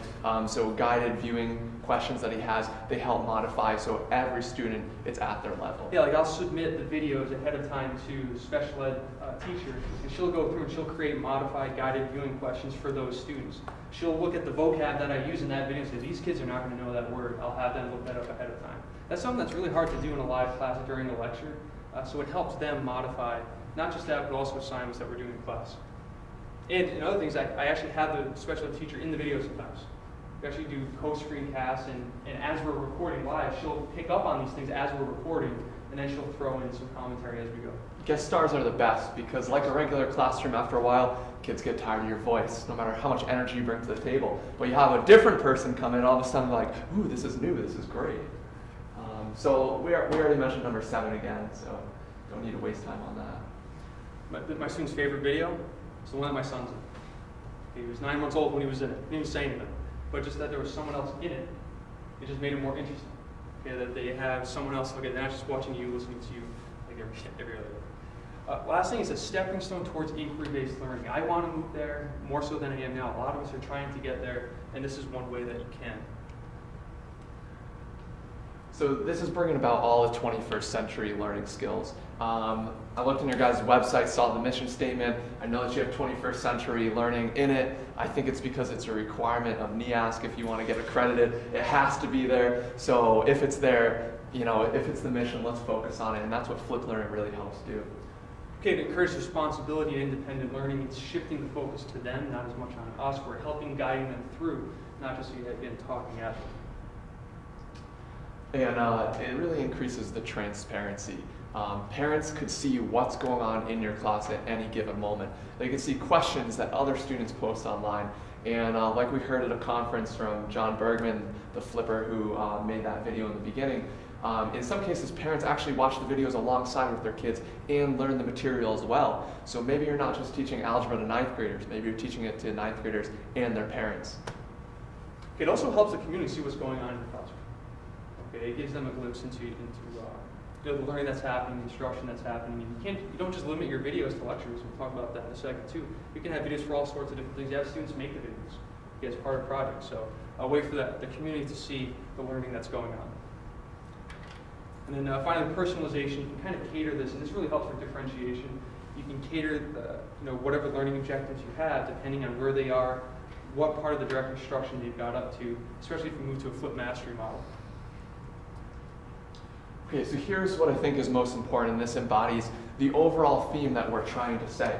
so guided viewing questions that he has, they help modify so every student is at their level. Yeah, like I'll submit the videos ahead of time to special ed teacher, and she'll go through and she'll create modified guided viewing questions for those students. She'll look at the vocab that I use in that video and say, these kids are not going to know that word. I'll have them look that up ahead of time. That's something that's really hard to do in a live class during the lecture, so it helps them modify not just that, but also assignments that we're doing in class. And other things, I actually have the special ed teacher in the video sometimes. We actually do co-screen casts, and as we're recording live, she'll pick up on these things as we're recording, and then she'll throw in some commentary as we go. Guest stars are the best because like a regular classroom, after a while, kids get tired of your voice, no matter how much energy you bring to the table. But you have a different person come in, all of a sudden like, ooh, this is new, this is great. So we already mentioned number 7 again, so don't need to waste time on that. My student's favorite video is the one that my son's in. He was 9 months old when he was in it. He didn't even say anything. But just that there was someone else in it, it just made it more interesting. Okay, that they have someone else, okay, they're not just watching you, listening to you, like every other day. Last thing is a stepping stone towards inquiry-based learning. I want to move there more so than I am now. A lot of us are trying to get there, and this is one way that you can. So this is bringing about all the 21st century learning skills. I looked on your guys' website, saw the mission statement. I know that you have 21st century learning in it. I think it's because it's a requirement of NEASC if you want to get accredited. It has to be there. So if it's there, if it's the mission, let's focus on it. And that's what flipped learning really helps do. Okay, to encourage responsibility and independent learning, it's shifting the focus to them, not as much on us. We're helping, guiding them through, not just again talking at them. And it really increases the transparency. Parents could see what's going on in your class at any given moment. They can see questions that other students post online. And like we heard at a conference from John Bergman, the flipper who made that video in the beginning, in some cases parents actually watch the videos alongside with their kids and learn the material as well. So maybe you're not just teaching algebra to 9th graders, maybe you're teaching it to 9th graders and their parents. It also helps the community see what's going on in the classroom. Okay, it gives them a glimpse into the learning that's happening, the instruction that's happening. And you don't just limit your videos to lectures. We'll talk about that in a second too. You can have videos for all sorts of different things. You have students make the videos. as part of projects. So I'll wait for the community to see the learning that's going on. And then finally, personalization. You can kind of cater this, and this really helps with differentiation. You can cater whatever learning objectives you have depending on where they are, what part of the direct instruction they've got up to, especially if you move to a flipped mastery model. Okay, so here's what I think is most important, and this embodies the overall theme that we're trying to say.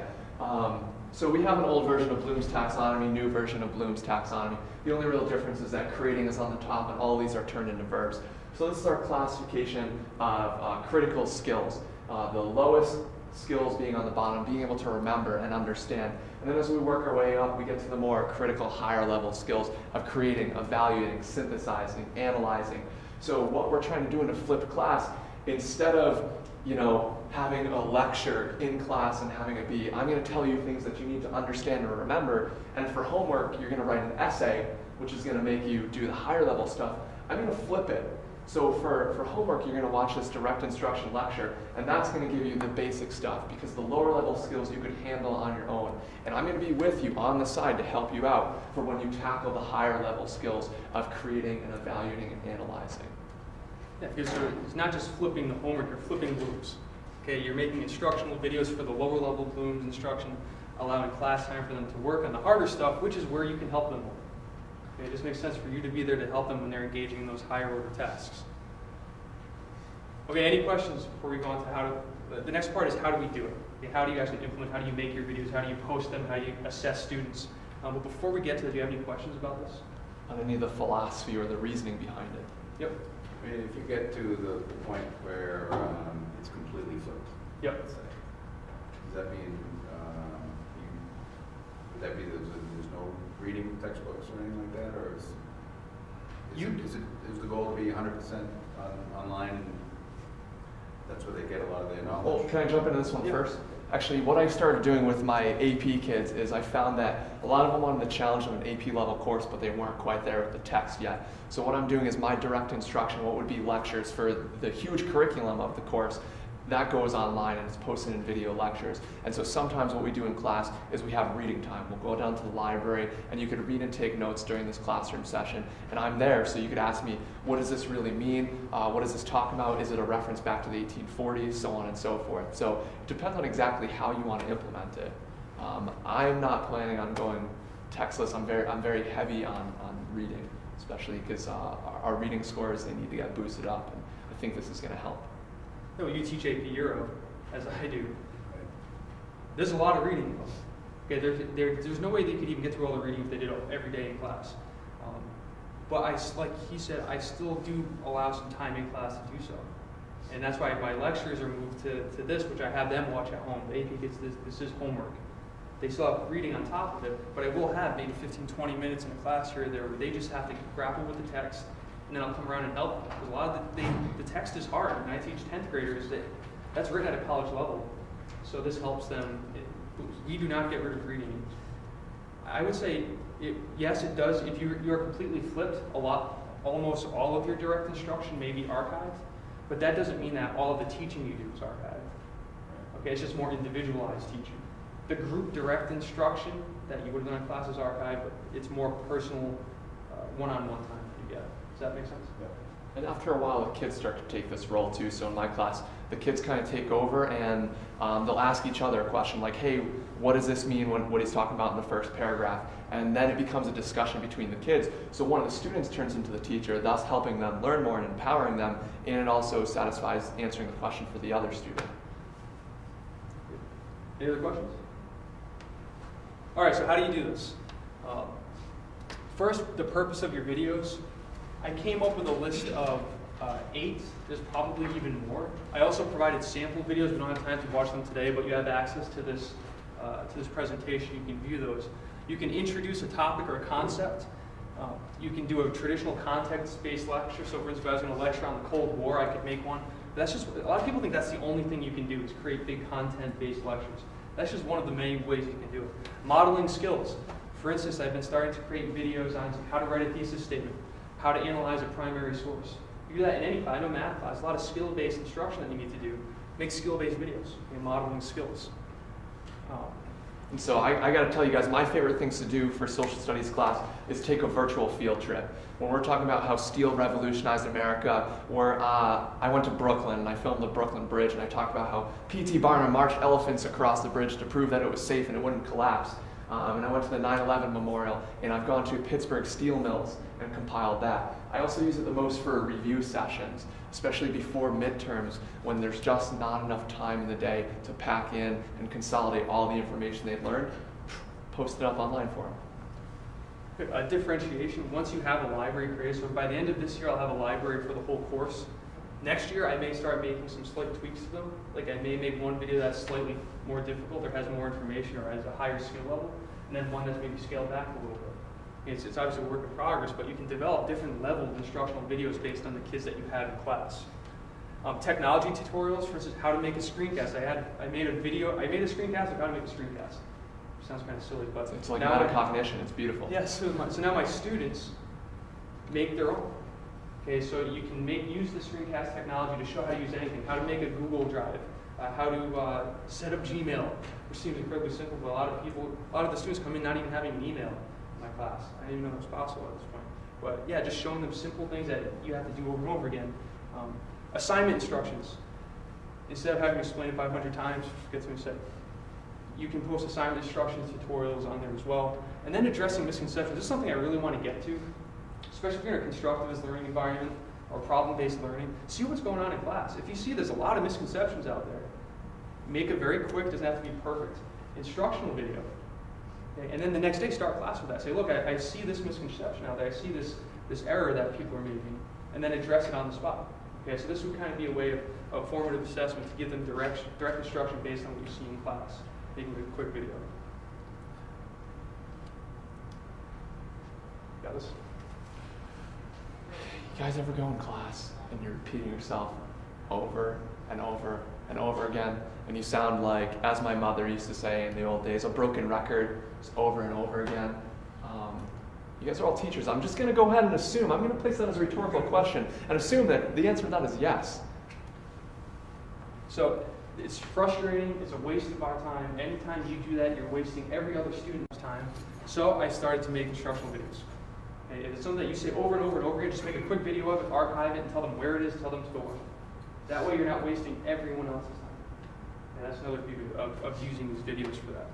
So we have an old version of Bloom's taxonomy, new version of Bloom's taxonomy. The only real difference is that creating is on the top and all these are turned into verbs. So this is our classification of critical skills. The lowest skills being on the bottom, being able to remember and understand. And then as we work our way up, we get to the more critical, higher level skills of creating, evaluating, synthesizing, analyzing. So what we're trying to do in a flipped class, instead of having a lecture in class and having it be, I'm going to tell you things that you need to understand or remember, and for homework, you're going to write an essay, which is going to make you do the higher level stuff. I'm going to flip it. So for homework, you're going to watch this direct instruction lecture, and that's going to give you the basic stuff, because the lower level skills you could handle on your own. And I'm going to be with you on the side to help you out for when you tackle the higher level skills of creating and evaluating and analyzing. Yeah, because it's not just flipping the homework, you're flipping Bloom's. Okay, you're making instructional videos for the lower level Bloom's instruction, allowing class time for them to work on the harder stuff, which is where you can help them more. Okay, it just makes sense for you to be there to help them when they're engaging in those higher order tasks. Okay, any questions before we go on to how to, the next part is how do we do it? Okay, how do you actually implement, how do you make your videos, how do you post them, how do you assess students? But before we get to that, do you have any questions about this? On any of the philosophy or the reasoning behind it? Yep. I mean, if you get to the point where it's completely flipped, yep. Let's say, does that mean would that be there's no reading textbooks or anything like that, or is the goal to be 100% online and that's where they get a lot of their knowledge? Well, can I jump into this one first? Actually, what I started doing with my AP kids is I found that a lot of them wanted the challenge of an AP level course, but they weren't quite there with the text yet. So what I'm doing is my direct instruction, what would be lectures for the huge curriculum of the course, that goes online and it's posted in video lectures. And so sometimes what we do in class is we have reading time. We'll go down to the library and you could read and take notes during this classroom session. And I'm there, so you could ask me, what does this really mean? What does this talk about? Is it a reference back to the 1840s? So on and so forth. So it depends on exactly how you want to implement it. I'm not planning on going textless. I'm very heavy on reading, especially because our reading scores, they need to get boosted up. And I think this is going to help. No, you teach AP Euro, as I do. There's a lot of reading. Okay, there's no way they could even get through all the reading if they did it every day in class. But like he said, I still do allow some time in class to do so. And that's why my lectures are moved to this, which I have them watch at home. The AP gets this is homework. They still have reading on top of it, but I will have maybe 15, 20 minutes in a class here or there where they just have to grapple with the text, and then I'll come around and help them. Because a lot of the text is hard, and I teach 10th graders that's written at a college level. So this helps them. We do not get rid of reading. I would say, yes, it does. If you're completely flipped, almost all of your direct instruction may be archived, but that doesn't mean that all of the teaching you do is archived. Okay, it's just more individualized teaching. The group direct instruction that you would have done in class is archived, but it's more personal, one-on-one time that you get. Does that make sense? Yeah. And after a while, the kids start to take this role too. So in my class, the kids kind of take over and they'll ask each other a question like, hey, what does this mean what he's talking about in the first paragraph? And then it becomes a discussion between the kids. So one of the students turns into the teacher, thus helping them learn more and empowering them, and it also satisfies answering the question for the other student. Any other questions? All right, so how do you do this? First, the purpose of your videos. I came up with a list of 8. There's probably even more. I also provided sample videos. We don't have time to watch them today, but you have access to this presentation. You can view those. You can introduce a topic or a concept. You can do a traditional context-based lecture. So for instance, if I was going to lecture on the Cold War, I could make one. But that's just, a lot of people think that's the only thing you can do is create big content-based lectures. That's just one of the many ways you can do it. Modeling skills. For instance, I've been starting to create videos on how to write a thesis statement, how to analyze a primary source. You do that in any class. I know math class, a lot of skill-based instruction that you need to do. Make skill-based videos, modeling skills. And so I got to tell you guys, my favorite things to do for social studies class is take a virtual field trip. When we're talking about how steel revolutionized America, or I went to Brooklyn and I filmed the Brooklyn Bridge and I talked about how P.T. Barnum marched elephants across the bridge to prove that it was safe and it wouldn't collapse. And I went to the 9/11 memorial, and I've gone to Pittsburgh steel mills and compiled that. I also use it the most for review sessions, especially before midterms when there's just not enough time in the day to pack in and consolidate all the information they've learned. Post it up online for them. Differentiation, once you have a library created, so by the end of this year I'll have a library for the whole course. Next year I may start making some slight tweaks to them. Like I may make one video that's slightly more difficult or has more information or has a higher skill level, and then one that's maybe scaled back a little bit. It's obviously a work in progress, but you can develop different level of instructional videos based on the kids that you have in class. Technology tutorials, for instance, how to make a screencast. I made a screencast of how to make a screencast. Sounds kind of silly, but it's like metacognition. It's beautiful. Yes. Yeah, so now my students make their own. Okay, so you can use the screencast technology to show how to use anything, how to make a Google Drive, how to set up Gmail, which seems incredibly simple, but a lot of the students come in not even having an email in my class. I didn't even know it was possible at this point. But yeah, just showing them simple things that you have to do over and over again. Assignment instructions. Instead of having to explain it 500 times, forget to say, you can post assignment instructions, tutorials on there as well. And then addressing misconceptions. This is something I really want to get to, especially if you're in a constructivist learning environment or problem-based learning. See what's going on in class. If you see there's a lot of misconceptions out there, make it very quick, doesn't have to be perfect. Instructional video. Okay? And then the next day start class with that. Say, look, I see this misconception out there. I see this error that people are making. And then address it on the spot. Okay, so this would kind of be a way of formative assessment to give them direct instruction based on what you see in class. Making a quick video. Got this? You guys ever go in class and you're repeating yourself over and over and over again, and you sound like, as my mother used to say in the old days, a broken record, just over and over again? You guys are all teachers. I'm just going to go ahead and assume, I'm going to place that as a rhetorical question, and assume that the answer to that is yes. So it's frustrating, it's a waste of our time. Anytime you do that, you're wasting every other student's time. So I started to make instructional videos. Okay, if it's something that you say over and over and over again, just make a quick video of it, archive it, and tell them where it is, tell them to go on. That way you're not wasting everyone else's time. And that's another beauty of using these videos for that.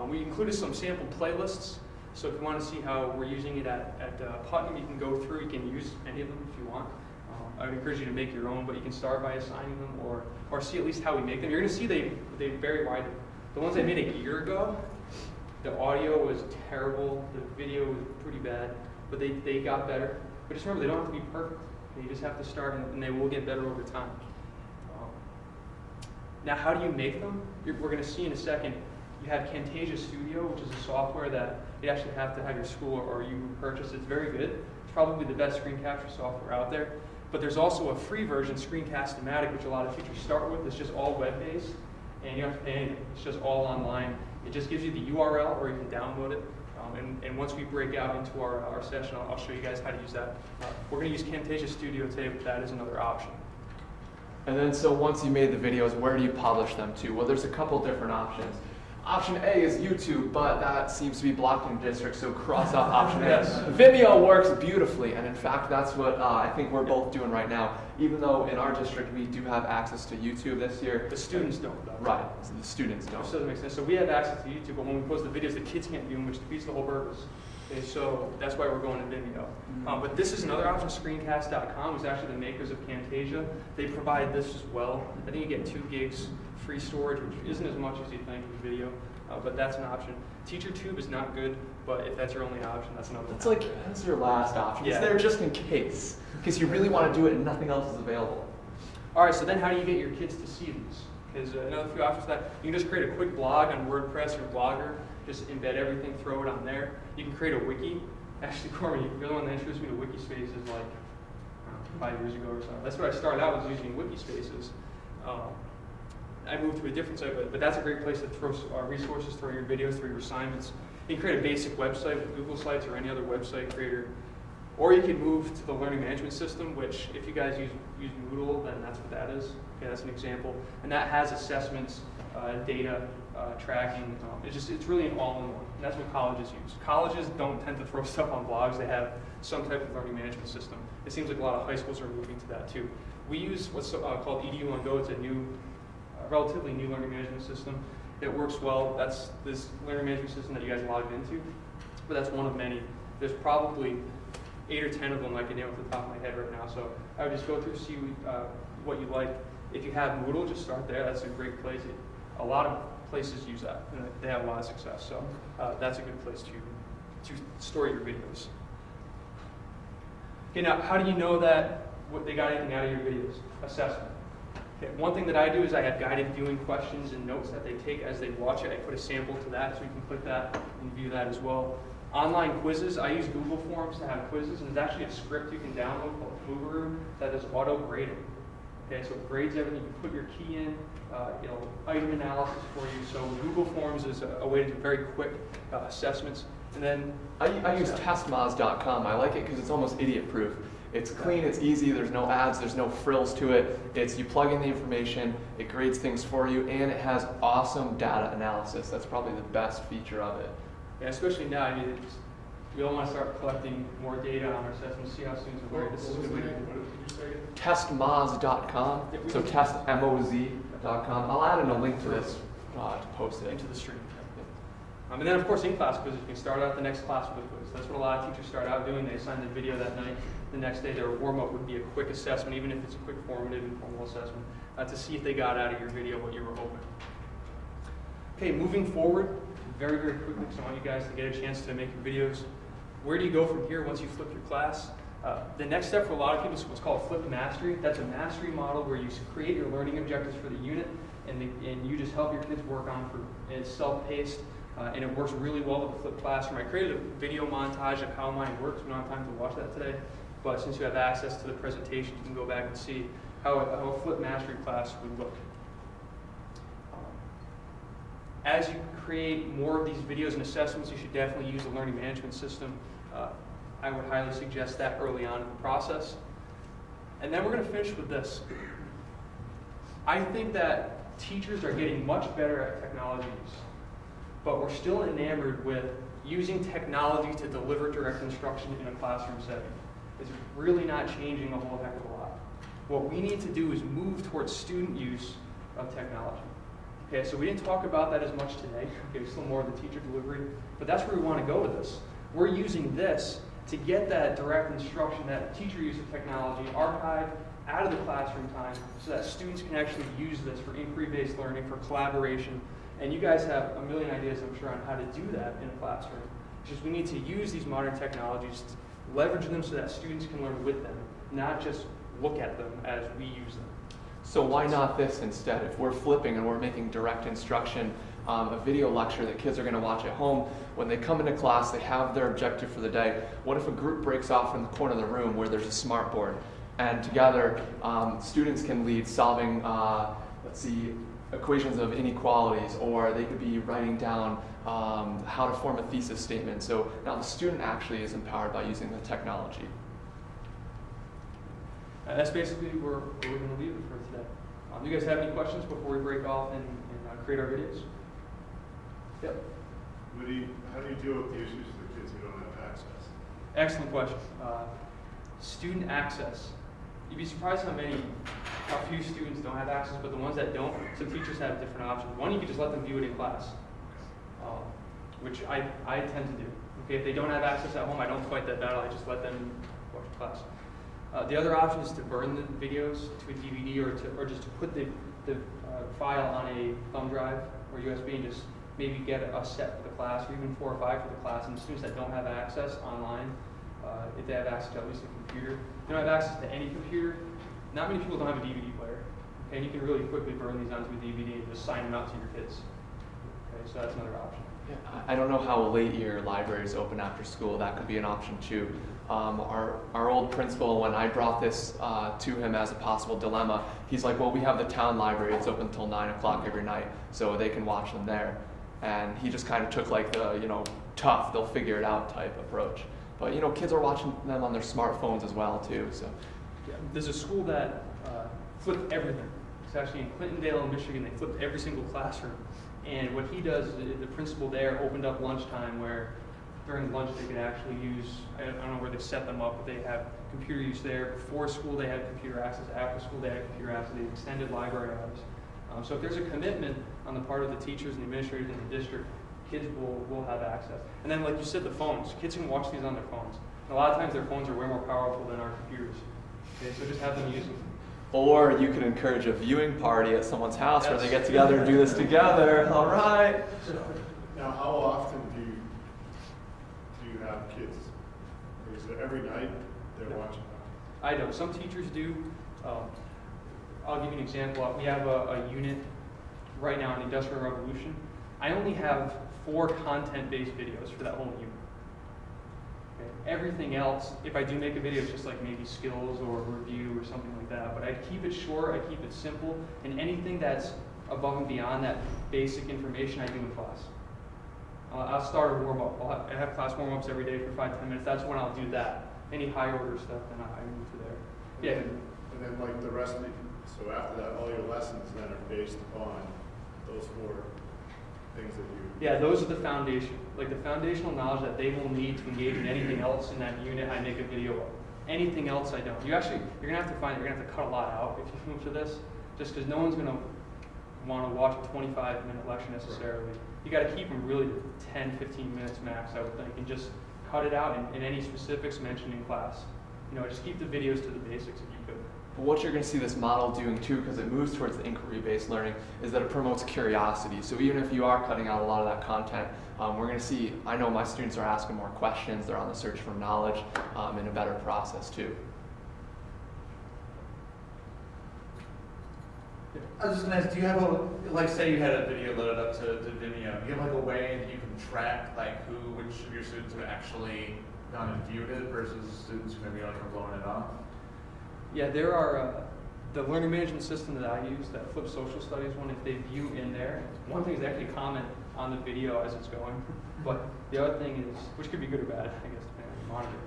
We included some sample playlists. So if you want to see how we're using it at Putnam, you can go through, you can use any of them if you want. I would encourage you to make your own, but you can start by assigning them or see at least how we make them. You're going to see they vary widely. The ones I made a year ago, the audio was terrible, the video was pretty bad, but they got better. But just remember, they don't have to be perfect. You just have to start, and they will get better over time. Now, how do you make them? We're going to see in a second. You have Camtasia Studio, which is a software that you actually have to have your school or you purchase. It's very good. It's probably the best screen capture software out there. But there's also a free version, Screencast-O-Matic, which a lot of teachers start with. It's just all web-based, and you don't have to pay anything. It's just all online. It just gives you the URL, or you can download it. And once we break out into our session, I'll show you guys how to use that. We're going to use Camtasia Studio today, but that is another option. And then so once you made the videos, where do you publish them to? Well, there's a couple different options. Option A is YouTube, but that seems to be blocked in district, so cross off option A. Yes. Vimeo works beautifully, and in fact, that's what I think we're both doing right now. Even though in our district we do have access to YouTube this year. The students don't, though. Right, so the students don't. Which doesn't make sense. So we have access to YouTube, but when we post the videos, the kids can't view them, which defeats the whole purpose. Okay, so that's why we're going to Vimeo. But this is another option, Screencast.com, who's actually the makers of Camtasia. They provide this as well. I think you get 2 gigs free storage, which isn't as much as you think with video, but that's an option. TeacherTube is not good, but if that's your only option, that's another option. That's your last option. Yeah. It's there just in case you really want to do it and nothing else is available. All right, so then how do you get your kids to see these? Because another few options that you can just create a quick blog on WordPress or Blogger, just embed everything, throw it on there. You can create a wiki. Actually, Corey, you're the one that introduced me to Wikispaces like 5 years ago or so. That's what I started out with, using Wikispaces. I moved to a different site, but that's a great place to throw resources, throw your videos, throw your assignments. You can create a basic website with Google Sites or any other website creator, Or you can move to the learning management system, which if you guys use Moodle, then that's what that is. Okay, that's an example. And that has assessments, data, tracking. It's really an all-in-one. And that's what colleges use. Colleges don't tend to throw stuff on blogs. They have some type of learning management system. It seems like a lot of high schools are moving to that too. We use what's called EDU on Go. It's a new, relatively new learning management system. It works well. That's this learning management system that you guys logged into, but that's one of many. There's probably 8 or 10 of them I can name off the top of my head right now. So I would just go through, see what you like. If you have Moodle, just start there. That's a great place. A lot of places use that, and they have a lot of success. So that's a good place to store your videos. Okay, now how do you know that they got anything out of your videos? Assessment. Okay, one thing that I do is I have guided viewing questions and notes that they take as they watch it. I put a sample to that, so you can click that and view that as well. Online quizzes, I use Google Forms to have quizzes, and there's actually a script you can download called Guru that does auto grading. Okay, so it grades everything. You can put your key in, item analysis for you. So Google Forms is a way to do very quick assessments. And then I use testmoz.com. I like it because it's almost idiot-proof. It's clean, it's easy, there's no ads, there's no frills to it. You plug in the information, it grades things for you, and it has awesome data analysis. That's probably the best feature of it. Yeah, especially now, I mean, we all want to start collecting more data on our assessments, see how students are learning. This is a good way to do it. Testmoz.com, so testmoz.com. I'll add in a link to this to post it. Into the stream. And then, of course, in-class quizzes. You can start out the next class with a quiz. That's what a lot of teachers start out doing. They assign the video that night. The next day, their warm-up would be a quick assessment, even if it's a quick formative, informal assessment, to see if they got out of your video what you were hoping. Okay, moving forward, very, very quickly, because I want you guys to get a chance to make your videos. Where do you go from here once you flip your class? The next step for a lot of people is what's called flipped mastery. That's a mastery model where you create your learning objectives for the unit, and you just help your kids work on through. It's self-paced. And it works really well with the flipped classroom. I created a video montage of how mine works. We don't have time to watch that today, but since you have access to the presentation, you can go back and see how a flipped mastery class would look. As you create more of these videos and assessments, you should definitely use the learning management system. I would highly suggest that early on in the process. And then we're going to finish with this. I think that teachers are getting much better at technology use, but we're still enamored with using technology to deliver direct instruction in a classroom setting. It's really not changing a whole heck of a lot. What we need to do is move towards student use of technology. Okay, so we didn't talk about that as much today. Okay, still more of the teacher delivery, but that's where we want to go with this. We're using this to get that direct instruction, that teacher use of technology archived out of the classroom time so that students can actually use this for inquiry-based learning, for collaboration. And you guys have a million ideas, I'm sure, on how to do that in a classroom. It's just we need to use these modern technologies, leverage them so that students can learn with them, not just look at them as we use them. So why not this instead? If we're flipping and we're making direct instruction, a video lecture that kids are going to watch at home, when they come into class, they have their objective for the day. What if a group breaks off in the corner of the room where there's a smart board, and together students can lead solving, equations of inequalities, or they could be writing down how to form a thesis statement. So now the student actually is empowered by using the technology. That's basically where we're going to leave it for today. Do you guys have any questions before we break off and create our videos? Yep. How do you deal with the issues of the kids who don't have access? Excellent question. Student access. You'd be surprised how few students don't have access, but the ones that don't, some teachers have different options. One, you can just let them view it in class, which I tend to do. Okay, if they don't have access at home, I don't fight that battle. I just let them watch class. The other option is to burn the videos to a DVD or just to put the file on a thumb drive or USB and just maybe get a set for the class, or even 4 or 5 for the class. And the students that don't have access online, if they have access to at least a computer, they don't have access to any computer. Not many people don't have a DVD player. Okay, and you can really quickly burn these onto a DVD and just sign them out to your kids. Okay, so that's another option. Yeah, I don't know how late your libraries open after school. That could be an option too. Our old principal, when I brought this to him as a possible dilemma, he's like, well, we have the town library. It's open until 9 o'clock every night, so they can watch them there. And he just kind of took like the, tough, they'll figure it out type approach. But you know, kids are watching them on their smartphones as well too. So Yeah, there's a school that flipped everything. It's actually in Clintondale, Michigan. They flipped every single classroom. And what he does, the principal there opened up lunchtime where during lunch they could actually use, I don't know where they set them up, but they have computer use there. Before school they had computer access. After school they had computer access. They extended library hours. So if there's a commitment on the part of the teachers and the administrators in the district, kids will have access. And then like you said, the phones. Kids can watch these on their phones. And a lot of times their phones are way more powerful than our computers. Okay, so just have them use them. Or you could encourage a viewing party at someone's house where they get together and do this together. All right. Now, how often do you have kids? Or is it every night they're watching? I don't. Some teachers do. I'll give you an example. We have a unit right now in Industrial Revolution. I only have 4 content-based videos for that whole unit. Okay. Everything else, if I do make a video, it's just like maybe skills or review or something like that. But I keep it short, I keep it simple, and anything that's above and beyond that basic information I do in class. I'll start a warm-up. I have class warm-ups every day for 5-10 minutes. That's when I'll do that. Any high-order stuff, then I move to there. Yeah. And then like the rest of the, so after that, all your lessons then are based upon those 4 things that you... Yeah, those are the foundation. Like the foundational knowledge that they will need to engage in anything else in that unit I make a video of. Anything else I don't. You're gonna have to you're gonna have to cut a lot out if you move to this, just because no one's gonna want to watch a 25-minute lecture necessarily. You gotta keep them really 10-15 minutes max, I would think, and just cut it out and any specifics mentioned in class. You know, just keep the videos to the basics if you could. But what you're going to see this model doing too, because it moves towards the inquiry-based learning, is that it promotes curiosity. So even if you are cutting out a lot of that content, we're going to see, I know my students are asking more questions, they're on the search for knowledge, and a better process too. I was just going to ask, do you have like say you had a video loaded up to Vimeo, do you have like a way that you can track like which of your students have actually gone and viewed it versus students who maybe like are blowing it off? Yeah, there are the learning management system that I use, that Flip Social Studies one, if they view in there, one thing is actually comment on the video as it's going, but the other thing is, which could be good or bad, I guess, depending on your monitor,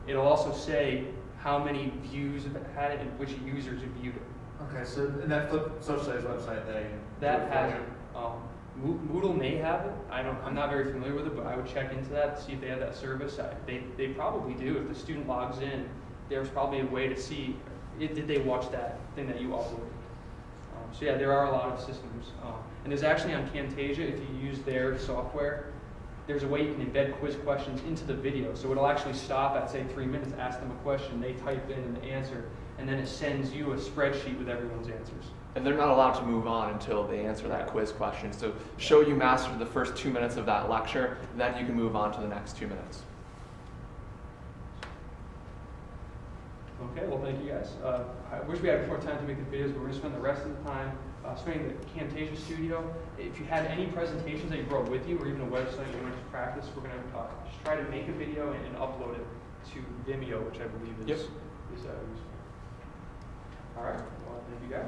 it'll also say how many views it had it and which users have viewed it. Okay, so in that Flip Social Studies website, that has it. Moodle may have it. I'm not very familiar with it, but I would check into that to see if they have that service. They probably do. If the student logs in, there's probably a way to see did they watch that thing that you uploaded. So yeah, there are a lot of systems, and there's actually on Camtasia, if you use their software, there's a way you can embed quiz questions into the video. So it'll actually stop at say 3 minutes, ask them a question, they type in an answer, and then it sends you a spreadsheet with everyone's answers. And they're not allowed to move on until they answer that quiz question. So show you mastered the first 2 minutes of that lecture, then you can move on to the next 2 minutes. Okay, well thank you guys. I wish we had more time to make the videos, but we're going to spend the rest of the time spending the Camtasia Studio. If you have any presentations that you brought with you, or even a website you want to practice, we're going to just try to make a video and upload it to Vimeo, which I believe is useful. All right, well thank you guys.